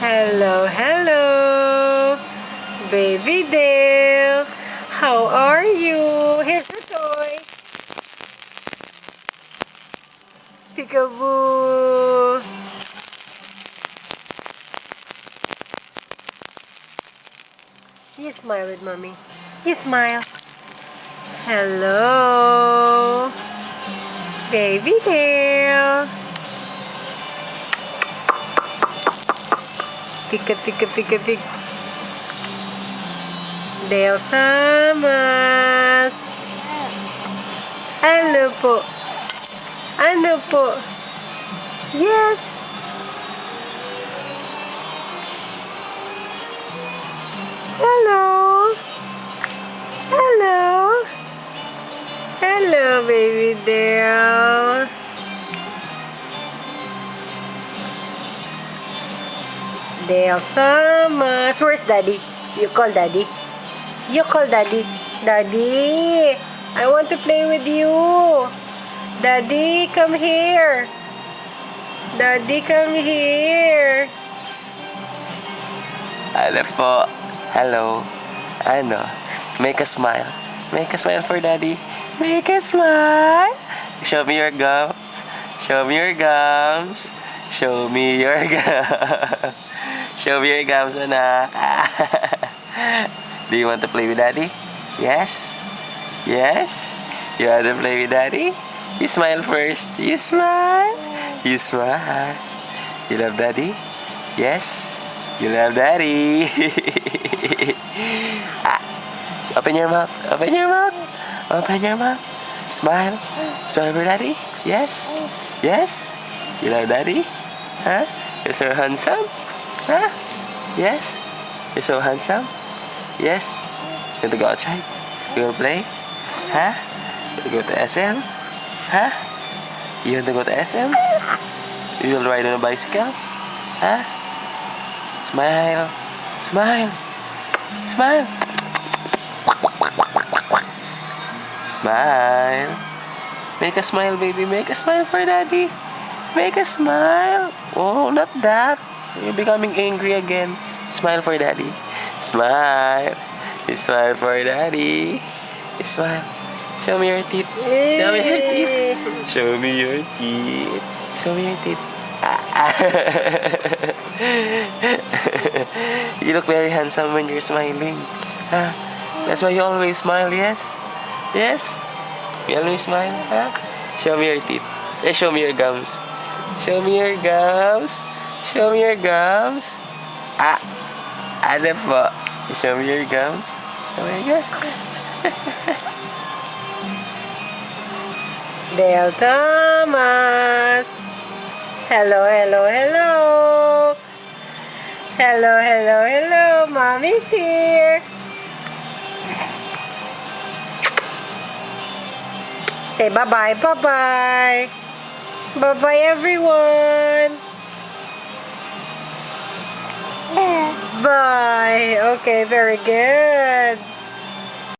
Hello, hello, baby Dale. How are you? Here's your toy. Peekaboo. You smile with mommy. You smile. Hello, baby Dale. Pika, pika, pika, pika. Dale Thomas. Ano po? Ano po? Yes. Hello. Hello. Hello, baby Dale. Dale Thomas. Where's Daddy? You call Daddy? You call Daddy. Daddy, I want to play with you. Daddy, come here. Daddy, come here. Ano po? Hello. Ano? Make a smile. Make a smile for Daddy. Make a smile. Show me your gums. Show me your gums. Show me your gums. Show me your gums, anak. Do you want to play with Daddy? Yes? Yes? You want to play with Daddy? You smile first. You smile. You smile. You love Daddy? Yes? You love Daddy. Open your mouth. Open your mouth. Open your mouth. Smile. Smile for Daddy? Yes? Yes? You love Daddy? Huh? You're so handsome? Huh? Yes? You're so handsome? Yes? You want to go outside? You want to play? Huh? You want to go to SM? Huh? You want to go to SM? You will ride on a bicycle? Huh? Smile. Smile. Smile. Smile. Make a smile, baby. Make a smile for Daddy. Make a smile. Oh, not that. You're becoming angry again. Smile for Daddy. Smile. You smile for Daddy. You smile. Show me your teeth. Show me your teeth. Show me your teeth. Show me your teeth. You look very handsome when you're smiling. Huh? That's why you always smile, yes? Yes? You always smile, huh? Show me your teeth. Show me your gums. Show me your gums. Show me your gums. Ano po? Show me your gums. Show me your gums. Dale Thomas. Hello, hello, hello. Hello, hello, hello. Mommy's here. Say bye-bye, bye-bye. Bye-bye, everyone. Bye. Okay, very good.